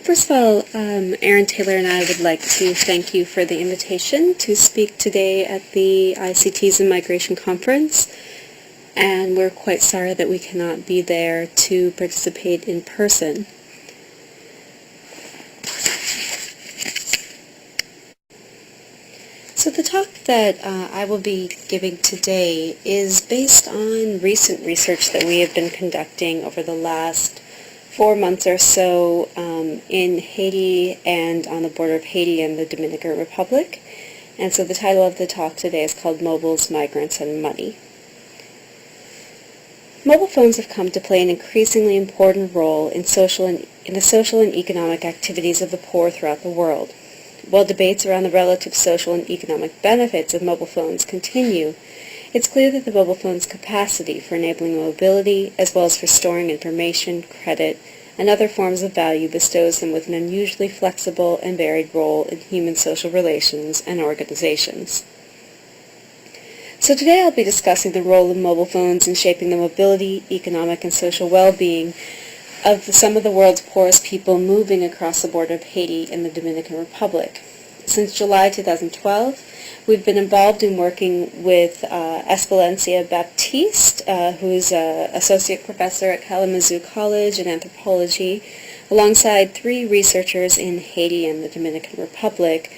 First of all, Aaron Taylor and I would like to thank you for the invitation to speak today at the ICTs and Migration Conference, and we're quite sorry that we cannot be there to participate in person. So the talk that I will be giving today is based on recent research that we have been conducting over the last 4 months or so in Haiti and on the border of Haiti and the Dominican Republic. And so the title of the talk today is called Mobiles, Migrants, and Money. Mobile phones have come to play an increasingly important role in the social and economic activities of the poor throughout the world. While debates around the relative social and economic benefits of mobile phones continue, it's clear that the mobile phone's capacity for enabling mobility, as well as for storing information, credit, and other forms of value bestows them with an unusually flexible and varied role in human social relations and organizations. So today I'll be discussing the role of mobile phones in shaping the mobility, economic, and social well-being of some of the world's poorest people moving across the border of Haiti and the Dominican Republic. Since July 2012, we've been involved in working with Espelencia Baptiste, who's an associate professor at Kalamazoo College in anthropology, alongside 3 researchers in Haiti and the Dominican Republic.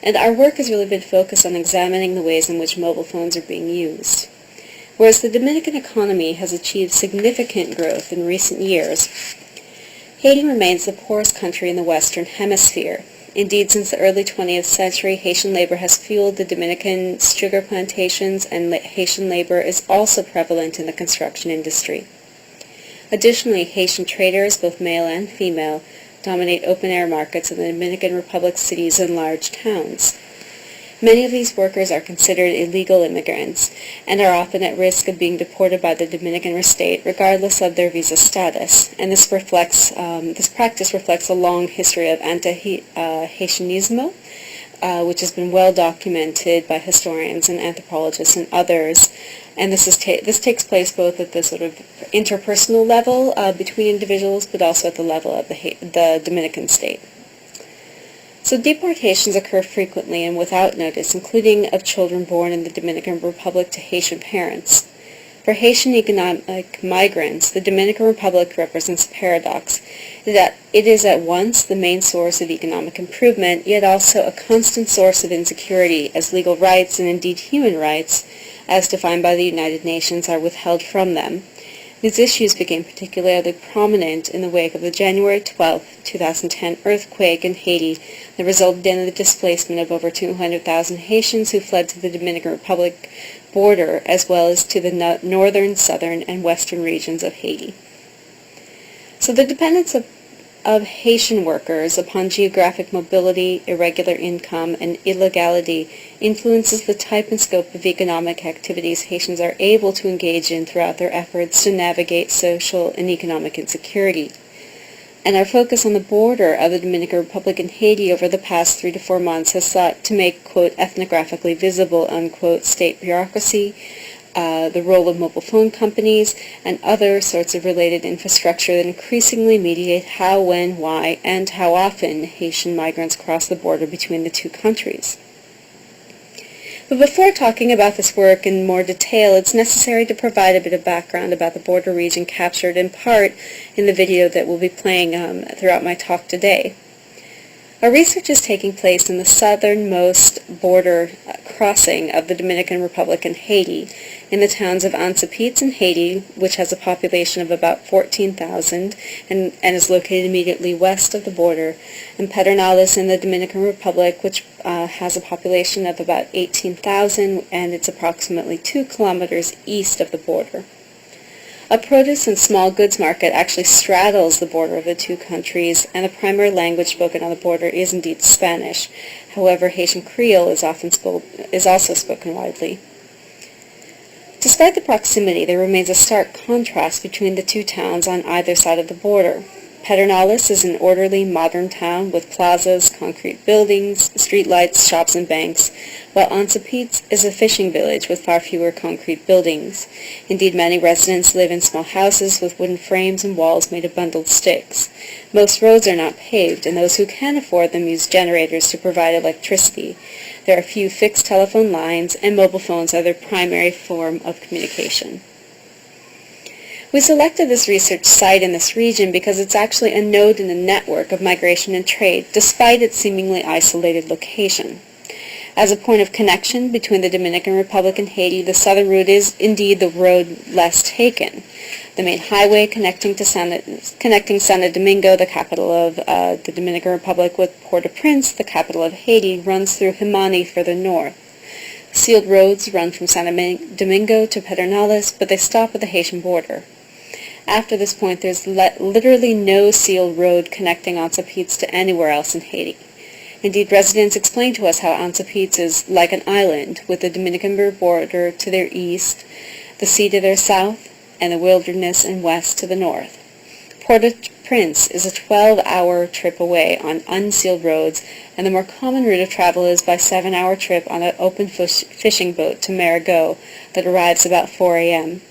And our work has really been focused on examining the ways in which mobile phones are being used. Whereas the Dominican economy has achieved significant growth in recent years, Haiti remains the poorest country in the Western Hemisphere. Indeed, since the early 20th century, Haitian labor has fueled the Dominican sugar plantations, and Haitian labor is also prevalent in the construction industry. Additionally, Haitian traders, both male and female, dominate open-air markets in the Dominican Republic cities and large towns. Many of these workers are considered illegal immigrants and are often at risk of being deported by the Dominican state regardless of their visa status. And this practice reflects a long history of antihaitianismo, which has been well documented by historians and anthropologists and others. And this takes place both at the sort of interpersonal level between individuals, but also at the level of the Dominican state. So deportations occur frequently and without notice, including of children born in the Dominican Republic to Haitian parents. For Haitian economic migrants, the Dominican Republic represents a paradox that it is at once the main source of economic improvement, yet also a constant source of insecurity, as legal rights and indeed human rights, as defined by the United Nations, are withheld from them. These issues became particularly prominent in the wake of the January 12, 2010 earthquake in Haiti that resulted in the displacement of over 200,000 Haitians who fled to the Dominican Republic border, as well as to the northern, southern, and western regions of Haiti. So the dependence of Haitian workers upon geographic mobility, irregular income, and illegality influences the type and scope of economic activities Haitians are able to engage in throughout their efforts to navigate social and economic insecurity. And our focus on the border of the Dominican Republic and Haiti over the past 3 to 4 months has sought to make, quote, ethnographically visible, unquote, state bureaucracy, the role of mobile phone companies, and other sorts of related infrastructure that increasingly mediate how, when, why, and how often Haitian migrants cross the border between the two countries. But before talking about this work in more detail, it's necessary to provide a bit of background about the border region captured in part in the video that we'll be playing throughout my talk today. Our research is taking place in the southernmost border crossing of the Dominican Republic and Haiti, in the towns of Antihaitianismo in Haiti, which has a population of about 14,000 and is located immediately west of the border, and Pedernales in the Dominican Republic, which has a population of about 18,000 and it's approximately 2 kilometers east of the border. A produce and small goods market actually straddles the border of the two countries, and the primary language spoken on the border is indeed Spanish. However, Haitian Creole is also spoken widely. Despite the proximity, there remains a stark contrast between the two towns on either side of the border. Pedernales is an orderly, modern town with plazas, concrete buildings, streetlights, shops, and banks, while Ansapits is a fishing village with far fewer concrete buildings. Indeed, many residents live in small houses with wooden frames and walls made of bundled sticks. Most roads are not paved, and those who can afford them use generators to provide electricity. There are few fixed telephone lines, and mobile phones are their primary form of communication. We selected this research site in this region because it's actually a node in a network of migration and trade, despite its seemingly isolated location. As a point of connection between the Dominican Republic and Haiti, the southern route is indeed the road less taken. The main highway connecting Santo Domingo, the capital of the Dominican Republic, with Port-au-Prince, the capital of Haiti, runs through Himani further north. Sealed roads run from Santo Domingo to Pedernales, but they stop at the Haitian border. After this point, there's literally no sealed road connecting Ansapits to anywhere else in Haiti. Indeed, residents explain to us how Ansapits is like an island, with the Dominican border to their east, the sea to their south, and the wilderness and west to the north. Port-au-Prince is a 12-hour trip away on unsealed roads, and the more common route of travel is by 7-hour trip on an open fishing boat to Marigot that arrives about 4 a.m.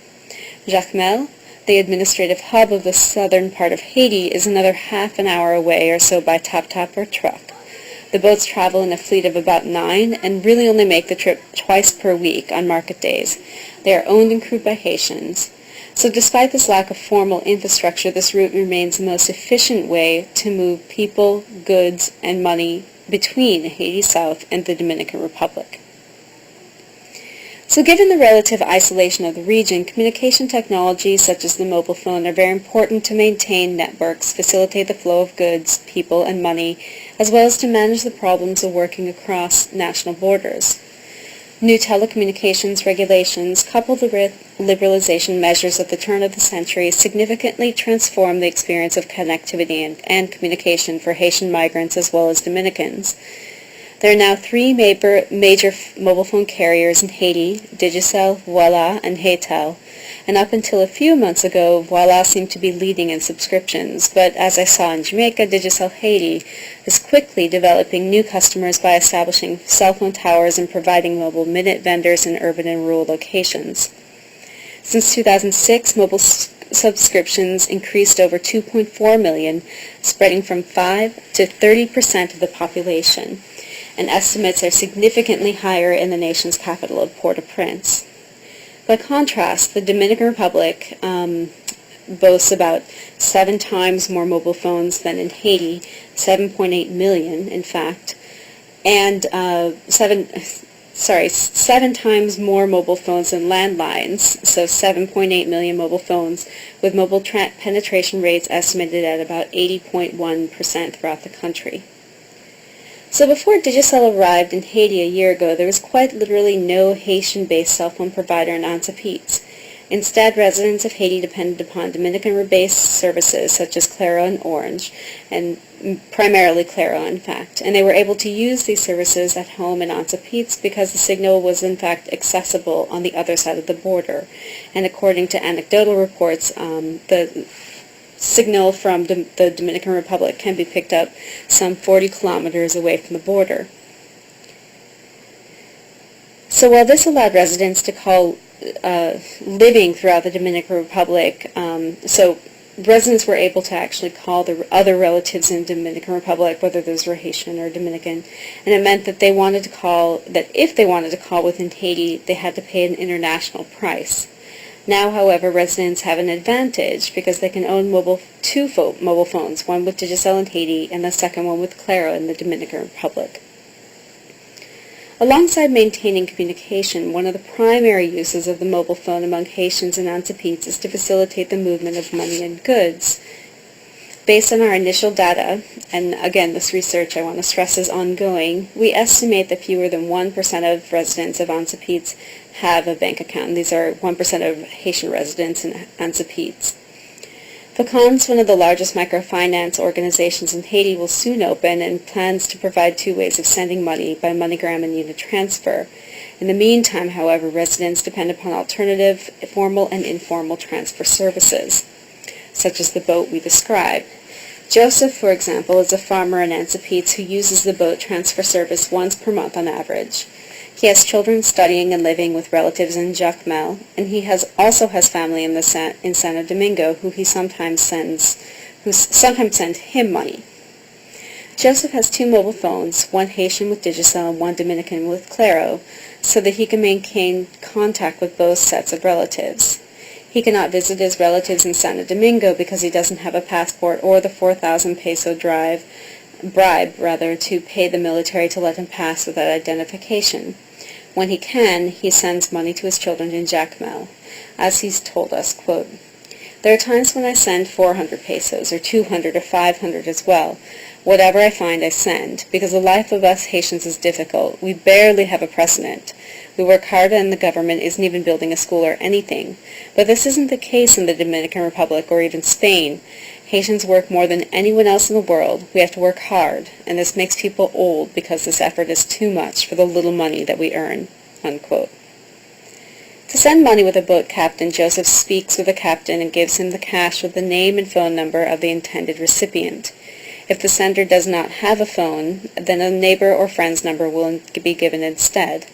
Jacmel, the administrative hub of the southern part of Haiti, is another half an hour away or so by tap-tap or truck. The boats travel in a fleet of about 9 and really only make the trip twice per week on market days. They are owned and crewed by Haitians. So despite this lack of formal infrastructure, this route remains the most efficient way to move people, goods, and money between Haiti South and the Dominican Republic. So given the relative isolation of the region, communication technologies such as the mobile phone are very important to maintain networks, facilitate the flow of goods, people, and money, as well as to manage the problems of working across national borders. New telecommunications regulations, coupled with liberalization measures at the turn of the century, significantly transformed the experience of connectivity and communication for Haitian migrants as well as Dominicans. There are now 3 major mobile phone carriers in Haiti: Digicel, Voila, and Haytel. And up until a few months ago, Voila seemed to be leading in subscriptions, but as I saw in Jamaica, Digicel Haiti is quickly developing new customers by establishing cell phone towers and providing mobile minute vendors in urban and rural locations. Since 2006, mobile subscriptions increased over 2.4 million, spreading from 5 to 30% of the population, and estimates are significantly higher in the nation's capital of Port-au-Prince. By contrast, the Dominican Republic boasts about 7 times more mobile phones than in Haiti, 7.8 million in fact, and 7 times more mobile phones than landlines, so 7.8 million mobile phones, with mobile penetration rates estimated at about 80.1% throughout the country. So before Digicel arrived in Haiti a year ago, there was quite literally no Haitian-based cell phone provider in Ansapits. Instead, residents of Haiti depended upon Dominican-based services such as Claro and Orange, and primarily Claro, in fact, and they were able to use these services at home in Ansapits because the signal was in fact accessible on the other side of the border. And according to anecdotal reports, the signal from the Dominican Republic can be picked up some 40 kilometers away from the border. So while this allowed residents to call living throughout the Dominican Republic, so residents were able to actually call the other relatives in the Dominican Republic, whether those were Haitian or Dominican, and it meant that if they wanted to call within Haiti, they had to pay an international price. Now, however, residents have an advantage because they can own two mobile phones, one with Digicel in Haiti and the second one with Claro in the Dominican Republic. Alongside maintaining communication, one of the primary uses of the mobile phone among Haitians and Ansapits is to facilitate the movement of money and goods. Based on our initial data, and again, this research I want to stress is ongoing, we estimate that fewer than 1% of residents of Ansapits have a bank account. These are 1% of Haitian residents in Ansapits. FACONS, one of the largest microfinance organizations in Haiti, will soon open and plans to provide 2 ways of sending money by MoneyGram and unit transfer. In the meantime, however, residents depend upon alternative formal and informal transfer services, such as the boat we described. Joseph, for example, is a farmer in Antipates who uses the boat transfer service once per month on average. He has children studying and living with relatives in Jacmel, and he also has family in Santo Domingo who sometimes send him money. Joseph has 2 mobile phones, one Haitian with Digicel and one Dominican with Claro, so that he can maintain contact with both sets of relatives. He cannot visit his relatives in Santo Domingo because he doesn't have a passport or the 4,000 peso bribe to pay the military to let him pass without identification. When he can, he sends money to his children in Jacmel. As he's told us, quote, "There are times when I send 400 pesos, or 200 or 500 as well. Whatever I find, I send, because the life of us Haitians is difficult. We barely have a precedent. We work hard and the government isn't even building a school or anything. But this isn't the case in the Dominican Republic or even Spain. Haitians work more than anyone else in the world. We have to work hard, and this makes people old because this effort is too much for the little money that we earn." Unquote. To send money with a boat captain, Joseph speaks with the captain and gives him the cash with the name and phone number of the intended recipient. If the sender does not have a phone, then a neighbor or friend's number will be given instead.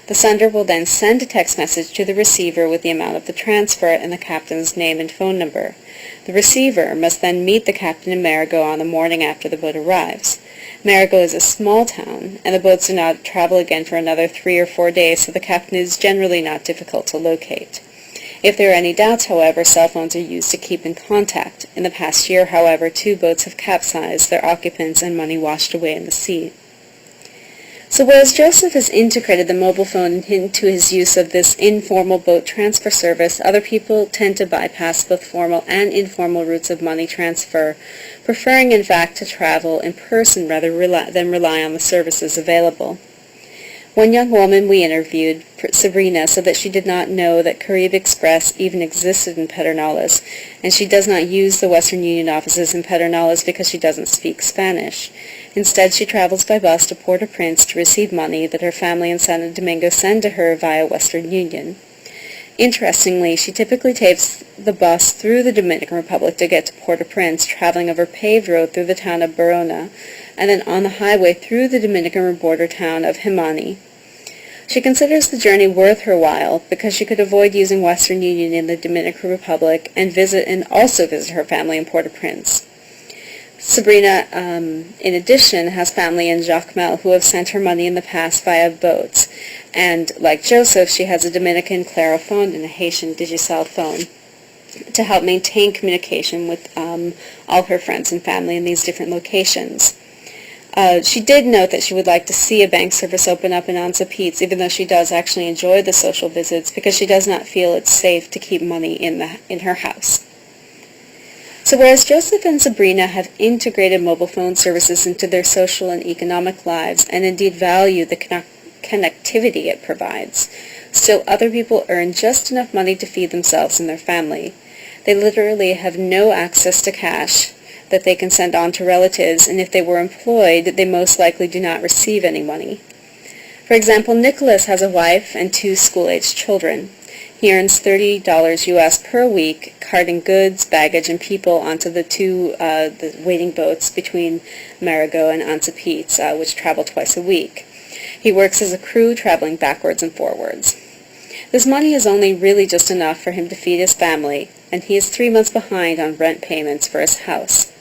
The sender will then send a text message to the receiver with the amount of the transfer and the captain's name and phone number. The receiver must then meet the captain in Marigot on the morning after the boat arrives. Marigot is a small town, and the boats do not travel again for another 3 or 4 days, so the captain is generally not difficult to locate. If there are any doubts, however, cell phones are used to keep in contact. In the past year, however, 2 boats have capsized, their occupants and money washed away in the sea. So whereas Joseph has integrated the mobile phone into his use of this informal boat transfer service, other people tend to bypass both formal and informal routes of money transfer, preferring in fact to travel in person rather than rely on the services available. One young woman we interviewed, Sabrina, said that she did not know that Caribe Express even existed in Pedernales, and she does not use the Western Union offices in Pedernales because she doesn't speak Spanish. Instead, she travels by bus to Port-au-Prince to receive money that her family in Santo Domingo send to her via Western Union. Interestingly, she typically takes the bus through the Dominican Republic to get to Port-au-Prince, traveling over paved road through the town of Barona, and then on the highway through the Dominican border town of Himani. She considers the journey worth her while because she could avoid using Western Union in the Dominican Republic and also visit her family in Port-au-Prince. Sabrina, in addition, has family in Jacmel who have sent her money in the past via boats. And like Joseph, she has a Dominican Claro phone and a Haitian Digicel phone to help maintain communication with all her friends and family in these different locations. She did note that she would like to see a bank service open up in Antipates, even though she does actually enjoy the social visits because she does not feel it's safe to keep money in her house. So whereas Joseph and Sabrina have integrated mobile phone services into their social and economic lives and indeed value the connectivity it provides, still other people earn just enough money to feed themselves and their family. They literally have no access to cash that they can send on to relatives, and if they were employed, they most likely do not receive any money. For example, Nicholas has a wife and 2 school-aged children. He earns $30 US per week, carting goods, baggage, and people onto the 2 the waiting boats between Marigot and Antipates, which travel twice a week. He works as a crew, traveling backwards and forwards. This money is only really just enough for him to feed his family, and he is 3 months behind on rent payments for his house.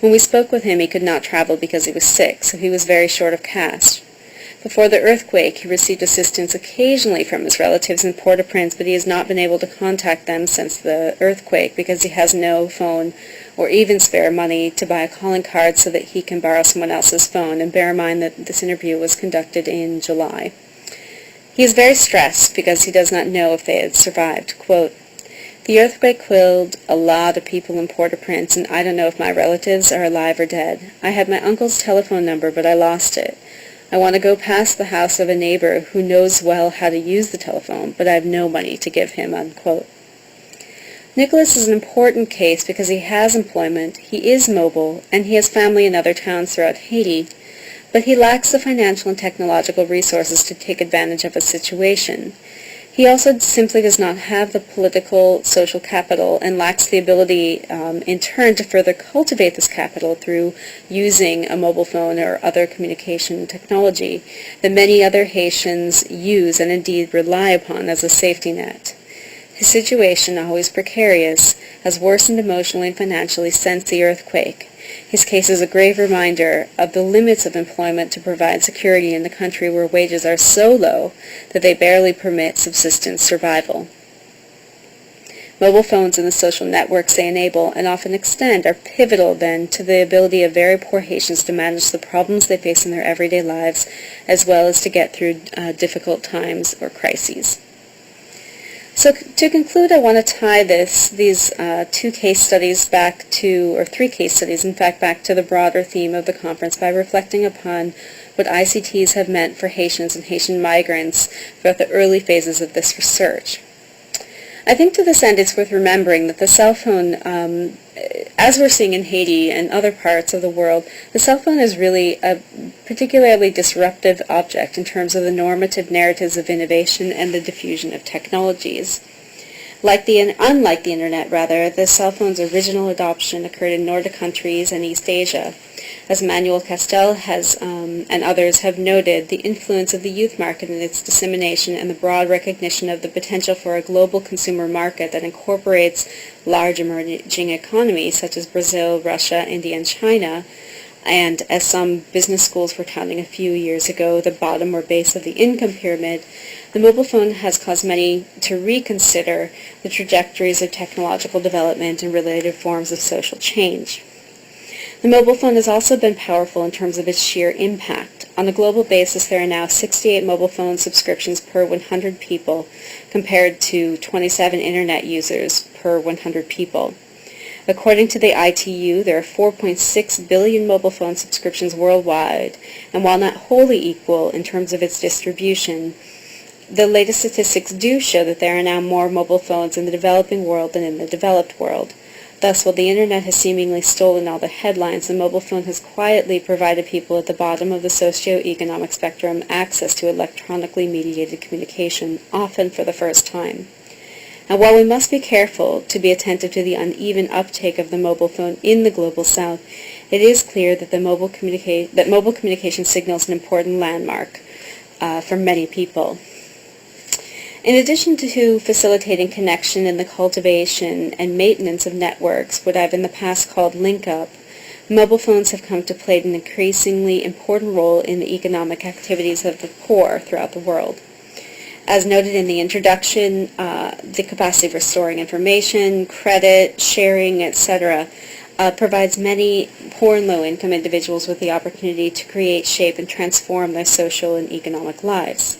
When we spoke with him, he could not travel because he was sick, so he was very short of cash. Before the earthquake, he received assistance occasionally from his relatives in Port-au-Prince, but he has not been able to contact them since the earthquake because he has no phone or even spare money to buy a calling card so that he can borrow someone else's phone. And bear in mind that this interview was conducted in July. He is very stressed because he does not know if they had survived. Quote, "The earthquake killed a lot of people in Port-au-Prince, and I don't know if my relatives are alive or dead. I had my uncle's telephone number, but I lost it. I want to go past the house of a neighbor who knows well how to use the telephone, but I have no money to give him." Unquote. Nicholas is an important case because he has employment, he is mobile, and he has family in other towns throughout Haiti, but he lacks the financial and technological resources to take advantage of a situation. He also simply does not have the political, social capital and lacks the ability in turn to further cultivate this capital through using a mobile phone or other communication technology that many other Haitians use and indeed rely upon as a safety net. His situation, always precarious, has worsened emotionally and financially since the earthquake. His case is a grave reminder of the limits of employment to provide security in the country where wages are so low that they barely permit subsistence survival. Mobile phones and the social networks they enable and often extend are pivotal then to the ability of very poor Haitians to manage the problems they face in their everyday lives as well as to get through difficult times or crises. So to conclude, I want to tie these three case studies, back to the broader theme of the conference by reflecting upon what ICTs have meant for Haitians and Haitian migrants throughout the early phases of this research. I think to this end it's worth remembering that the cell phone, as we're seeing in Haiti and other parts of the world, the cell phone is really a particularly disruptive object in terms of the normative narratives of innovation and the diffusion of technologies. Unlike the Internet, the cell phone's original adoption occurred in Nordic countries and East Asia. As Manuel Castel and others have noted, the influence of the youth market in its dissemination and the broad recognition of the potential for a global consumer market that incorporates large emerging economies such as Brazil, Russia, India, and China, and as some business schools were touting a few years ago, the bottom or base of the income pyramid, the mobile phone has caused many to reconsider the trajectories of technological development and related forms of social change. The mobile phone has also been powerful in terms of its sheer impact. On a global basis, there are now 68 mobile phone subscriptions per 100 people, compared to 27 Internet users per 100 people. According to the ITU, there are 4.6 billion mobile phone subscriptions worldwide, and while not wholly equal in terms of its distribution, the latest statistics do show that there are now more mobile phones in the developing world than in the developed world. Thus, while the Internet has seemingly stolen all the headlines, the mobile phone has quietly provided people at the bottom of the socioeconomic spectrum access to electronically mediated communication, often for the first time. And while we must be careful to be attentive to the uneven uptake of the mobile phone in the global south, it is clear that mobile communication signals an important landmark for many people. In addition to facilitating connection and the cultivation and maintenance of networks, what I've in the past called link-up, mobile phones have come to play an increasingly important role in the economic activities of the poor throughout the world. As noted in the introduction, the capacity for storing information, credit, sharing, etc., provides many poor and low-income individuals with the opportunity to create, shape, and transform their social and economic lives.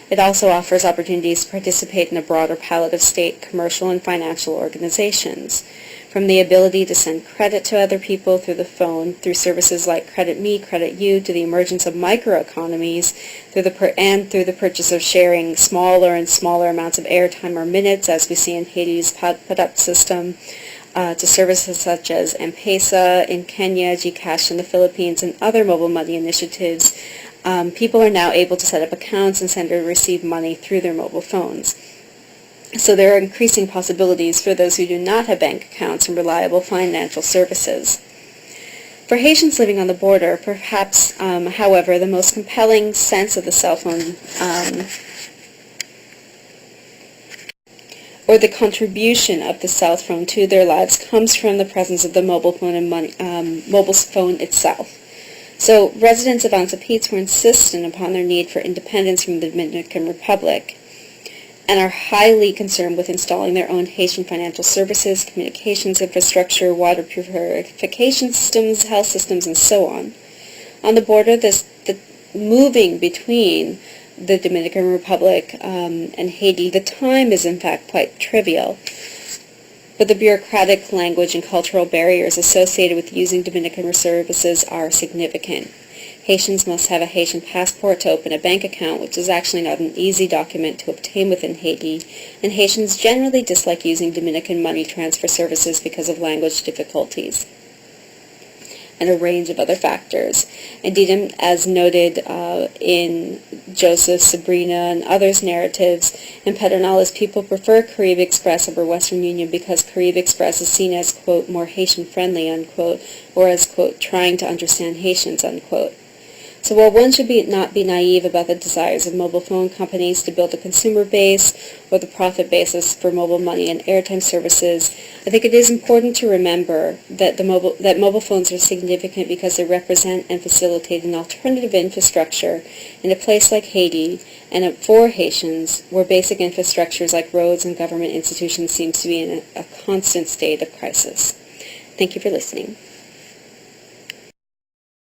It also offers opportunities to participate in a broader palette of state, commercial, and financial organizations, from the ability to send credit to other people through the phone, through services like Credit Me, Credit You, to the emergence of microeconomies, through the purchase of sharing smaller and smaller amounts of airtime or minutes, as we see in Haiti's Padat system, to services such as M-Pesa in Kenya, GCash in the Philippines, and other mobile money initiatives. People are now able to set up accounts and send or receive money through their mobile phones. So there are increasing possibilities for those who do not have bank accounts and reliable financial services. For Haitians living on the border, perhaps, however, the most compelling sense of the cell phone or the contribution of the cell phone to their lives comes from the presence of the mobile phone and mobile phone itself. So residents of Antihaitianismo were insistent upon their need for independence from the Dominican Republic and are highly concerned with installing their own Haitian financial services, communications infrastructure, water purification systems, health systems, and so on. On the border, the moving between the Dominican Republic and Haiti, the time is in fact quite trivial. But the bureaucratic, language, and cultural barriers associated with using Dominican services are significant. Haitians must have a Haitian passport to open a bank account, which is actually not an easy document to obtain within Haiti, and Haitians generally dislike using Dominican money transfer services because of language difficulties. and a range of other factors. Indeed, as noted in Joseph, Sabrina, and others' narratives, in Pedernales, people prefer Caribe Express over Western Union because Caribe Express is seen as, quote, more Haitian-friendly, unquote, or as, quote, trying to understand Haitians, unquote. So while one should not be naive about the desires of mobile phone companies to build a consumer base or the profit basis for mobile money and airtime services, I think it is important to remember that mobile phones are significant because they represent and facilitate an alternative infrastructure in a place like Haiti and for Haitians, where basic infrastructures like roads and government institutions seems to be in a constant state of crisis. Thank you for listening.